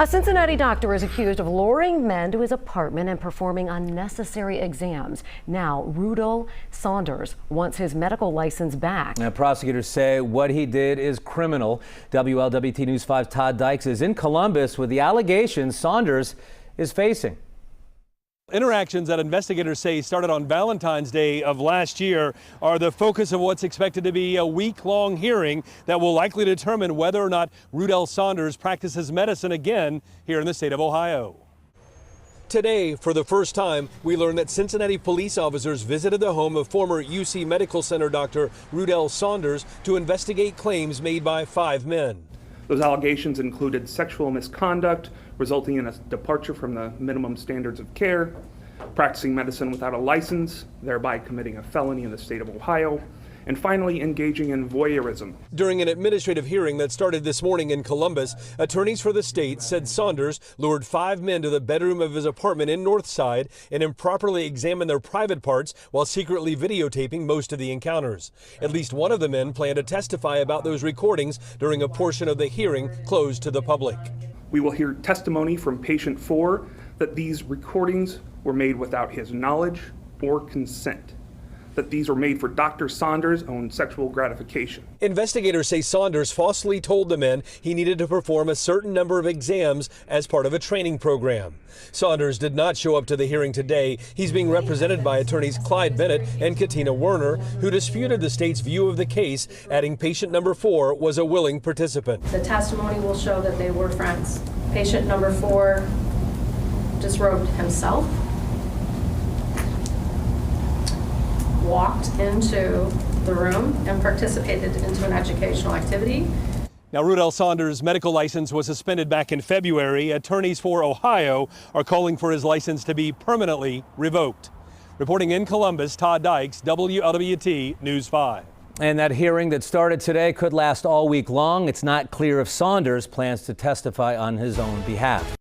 A Cincinnati doctor is accused of luring men to his apartment and performing unnecessary exams. Now, Rudel Saunders wants his medical license back. Now, prosecutors say what he did is criminal. WLWT News 5's Todd Dykes is in Columbus with the allegations Saunders is facing. Interactions that investigators say started on Valentine's Day of last year are the focus of what's expected to be a week-long hearing that will likely determine whether or not Rudel Saunders practices medicine again here in the state of Ohio. Today, for the first time, we learned that Cincinnati police officers visited the home of former UC Medical Center Dr. Rudel Saunders to investigate claims made by 5 men. Those allegations included sexual misconduct, resulting in a departure from the minimum standards of care, practicing medicine without a license, thereby committing a felony in the state of Ohio, and finally engaging in voyeurism. During an administrative hearing that started this morning in Columbus, attorneys for the state said Saunders lured 5 men to the bedroom of his apartment in Northside and improperly examined their private parts while secretly videotaping most of the encounters. At least one of the men planned to testify about those recordings during a portion of the hearing closed to the public. We will hear testimony from patient 4 that these recordings were made without his knowledge or consent, that these were made for Dr. Saunders' own sexual gratification. Investigators say Saunders falsely told the men he needed to perform a certain number of exams as part of a training program. Saunders did not show up to the hearing today. He's being represented by attorneys Clyde Bennett and Katina Werner, who disputed the state's view of the case, adding patient number 4 was a willing participant. The testimony will show that they were friends. Patient number 4 disrobed himself, walked into the room and participated into an educational activity. Now, Rudel Saunders' medical license was suspended back in February. Attorneys for Ohio are calling for his license to be permanently revoked. Reporting in Columbus, Todd Dykes, WLWT News 5. And that hearing that started today could last all week long. It's not clear if Saunders plans to testify on his own behalf.